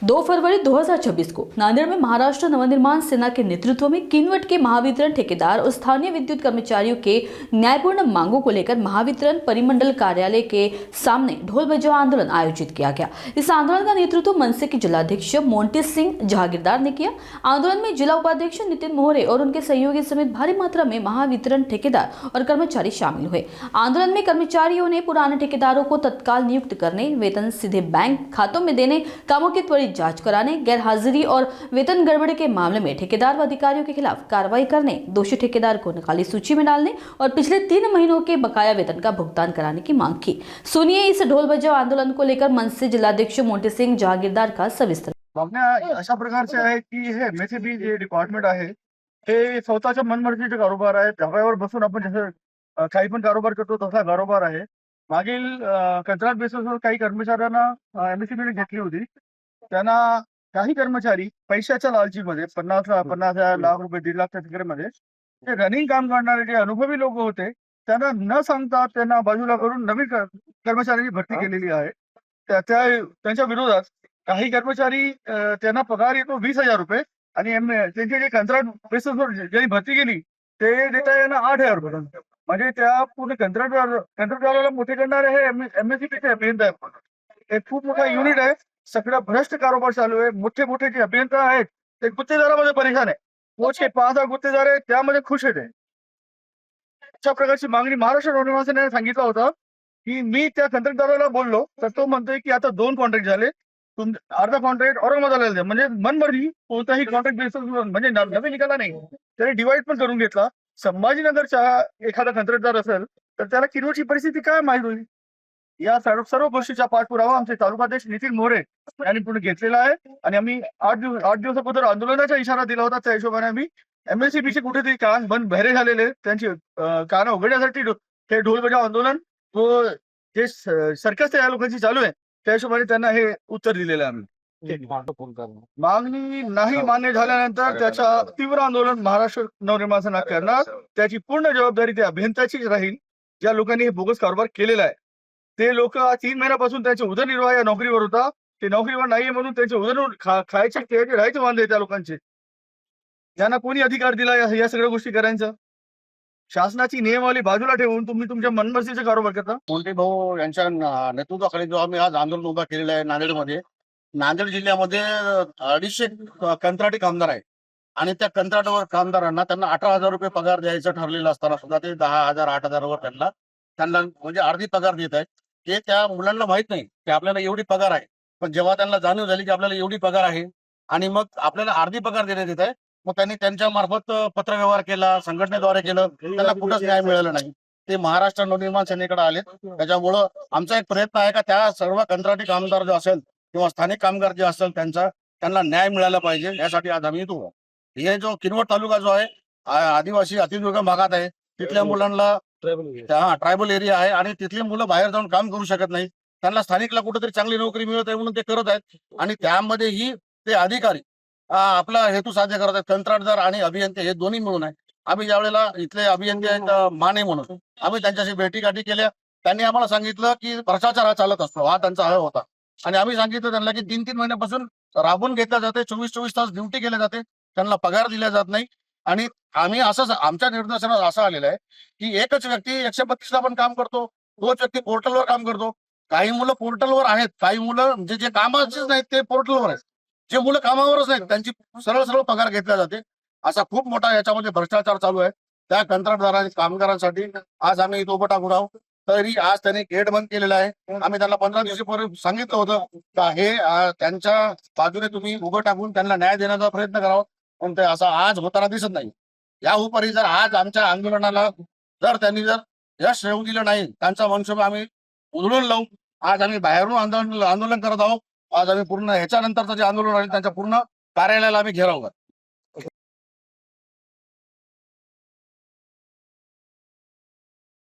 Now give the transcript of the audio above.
2 February 2026 को नांदेड़ में महाराष्ट्र नवनिर्माण सेना के नेतृत्व में किनवट के महावितरण ठेकेदार और स्थानीय विद्युत कर्मचारियों के न्यायपूर्ण मांगों को लेकर महावितरण परिमंडल कार्यालय के सामने ढोल बजाओ आंदोलन आयोजित किया गया। इस आंदोलन का नेतृत्व मनसे के जिलाध्यक्ष मोंटी सिंह जहागीरदार ने किया। आंदोलन में जिला उपाध्यक्ष नितिन मोहरे और उनके सहयोगी समेत भारी मात्रा में महावितरण ठेकेदार और कर्मचारी शामिल हुए। आंदोलन में कर्मचारियों ने पुराने ठेकेदारों को तत्काल नियुक्त करने, वेतन सीधे बैंक खातों में देने, कामों की त्वरित जांच कराने, गैर हाजिरी और वेतन गड़बड़ी के मामले में ठेकेदार व अधिकारियों के खिलाफ कार्रवाई करने, दोषी ठेकेदार को काली सूची में डालने और पिछले 3 महीनों के बकाया वेतन का भुगतान कराने की मांग की। सुनिए इस ढोल बजाओ आंदोलन को लेकर मनसे जिलाध्यक्ष मोंटी सिंह जहागीरदार का सविस्तर। मागण्या अशा प्रकारच्या आहे की हे एमएससीबी जे डिपार्टमेंट आहे हे स्वतःच्या मनमर्जीचे कारोबार आहे। धाब्यावर बसून आपण जसं काही पण कारोबार करतो तसा कारोबार आहे। मागील कंत्राट बेसिसवर काही कर्मचाऱ्यांना एमएससीबीने घेतली होती। त्यांना काही कर्मचारी पैशाच्या लालचीमध्ये 50,000 लाख रुपये 1.5 लाखच्या तिकडेमध्ये ते रनिंग काम करणारे जे अनुभवी लोक होते त्यांना न सांगता त्यांना बाजूला करून नवीन कर्मचाऱ्यांची भरती केलेली आहे। त्यांच्या विरोधात काही कर्मचारी त्यांना पगार येतो 20,000 रुपये आणि त्यांचे जे कंत्राट बेसिसवर ज्यांनी भरती केली ते देता यांना 8,000 रुपये। म्हणजे त्या पूर्ण कंत्राटदाराला मोठे करणारे हे एमएससीबीचे अभियंता आहेत। एक खूप मोठा युनिट आहे। सगळा भ्रष्ट कारोबार चालू आहे। मोठे मोठे जे अभियंता आहेत ते गुत्तेदारामध्ये परेशान आहे। पोचके 5,000 गुत्तेदार आहेत त्यामध्ये खुश आहेत। अशा प्रकारची मागणी महाराष्ट्र नवनिर्माण सेनेने सांगितलं होतं की मी त्या कंत्राटदाराला बोललो तर तो म्हणतोय की आता 2 कॉन्ट्रॅक्ट झाले, अर्धा कॉन्ट्रॅक्ट औरंगाबादला द्या। म्हणजे मनमर्जी कोणताही कॉन्ट्रॅक्ट बेसिसवर म्हणजे नवीन निघाला नाही, त्याने डिवाइड पण करून घेतला। संभाजीनगरचा एखादा कंत्राटदार असेल तर त्याला किनवटची परिस्थिती काय माहित होईल। या सर्व गोष्टीचा पाठपुरावा आमचे तालुकाध्यक्ष नितिन मोहरे यांनी पूर्ण घेतलेला आहे आणि आम्ही 8 दिवसापूर्वी आंदोलनाचा इशारा दिला होता। त्या हिशोबाने आम्ही एमएससीबीचे कुठेतरी कान बंद बहिरे झालेले त्यांची कान उघडण्यासाठी हे ढोल बजाव आंदोलन व जे सर्कस या लोकांची चालू आहे त्या हिशोबाने त्यांना हे उत्तर दिलेलं आहे। आम्ही मागणी नाही मान्य झाल्यानंतर त्याचा तीव्र आंदोलन महाराष्ट्र नवनिर्माण सेना करणार। त्याची पूर्ण जबाबदारी त्या अभियंत्याचीच राहील ज्या लोकांनी हे बोगस कारभार केलेला आहे। ते लोक 3 महिन्यापासून त्यांचे उदरनिर्वाह या नोकरीवर होता, ते नोकरीवर नाहीये म्हणून त्यांचे उदरनिर्वाह खायचे राहायचे वांदे त्या लोकांचे। त्यांना कोणी अधिकार दिला या सगळ्या गोष्टी करायचं? शासनाची नियमावली बाजूला ठेवून तुम्ही तुमच्या मनमर्जीचे कारोबार करता। मोंटी भाऊ यांच्या नेतृत्वाखाली जो आम्ही आज आंदोलन उभा केलेलं आहे नांदेडमध्ये, नांदेड जिल्ह्यामध्ये 250 कंत्राटी कामगार आहे आणि त्या कंत्राटावर कामगारांना त्यांना 18,000 रुपये पगार द्यायचं ठरलेलं असताना सुद्धा ते 10,000 8,000 वर त्यांना म्हणजे अर्धी पगार देत आहेत। ते त्या मुलांना माहित नाही की आपल्याला एवढी पगार आहे, पण जेव्हा त्यांना जाणीव झाली की आपल्याला एवढी पगार आहे आणि मग आपल्याला अर्धी पगार देण्यात येत आहे, मग त्यांनी त्यांच्या मार्फत पत्रव्यवहार केला, संघटनेद्वारे केलं, त्यांना कुठंच न्याय मिळाला नाही। ते महाराष्ट्र नवनिर्माण सेनेकडे आले। त्याच्यामुळं आमचा एक प्रयत्न आहे का त्या सर्व कंत्राटी कामगार जो असेल किंवा स्थानिक कामगार जे असेल त्यांना न्याय मिळाला पाहिजे, यासाठी आज आम्ही येतो। हे जो किनवट तालुका जो आहे आदिवासी अतिदुर्गम भागात आहे, तिथल्या मुलांना ट्रायबल एरिया आहे आणि तिथली मुलं बाहेर जाऊन काम करू शकत नाही। त्यांना स्थानिकला कुठेतरी चांगली नोकरी मिळत आहे म्हणून ते करत आहेत आणि त्यामध्येही ते अधिकारी आपला हेतू साध्य करत आहेत। कंत्राटदार आणि अभियंते हे दोन्ही मिळून आहे। आम्ही ज्यावेळेला इथले अभियंते आहेत माने म्हणून आम्ही त्यांच्याशी भेटीगाठी केल्या। त्यांनी आम्हाला सांगितलं की भ्रष्टाचार हा चालत असतो, हा त्यांचा आळ होता आणि आम्ही सांगितलं त्यांना की 3-3 महिन्यापासून राबून घेतल्या जाते, 24-24 तास ड्युटी केल्या जाते, त्यांना पगार दिला जात नाही। आणि आम्ही असं आमच्या निर्देशनात असं आलेलं आहे की एकच व्यक्ती 132 ला पण काम करतो, तोच व्यक्ती पोर्टलवर काम करतो। काही मुलं पोर्टलवर आहेत, काही मुलं जे कामाचेच नाहीत ते पोर्टलवर आहेत, जे मुलं कामावरच नाहीत त्यांची सरळ पगार घेतल्या जाते। असा खूप मोठा याच्यामध्ये भ्रष्टाचार चालू आहे। त्या कंत्राटदारांनी कामगारांसाठी आज आम्ही इथं उभं टाकून आहोत। तरी आज त्यांनी गेट बंद केलेला आहे। आम्ही त्यांना 15 दिवसापूर्वी सांगितलं होतं का हे त्यांच्या बाजूने तुम्ही उभं टाकून त्यांना न्याय देण्याचा प्रयत्न करावा, पण ते असं आज होताना दिसत नाही। या उपरी जर आज आमच्या आंदोलनाला त्यांनी यश येऊ दिलं नाही, त्यांचा मनसुबा आम्ही उधळून लावू। आज आम्ही बाहेरून आंदोलन करत आहोत। आज आम्ही पूर्ण ह्याच्यानंतरचं जे आंदोलन आहे त्यांच्या पूर्ण कार्यालयाला आम्ही घेराव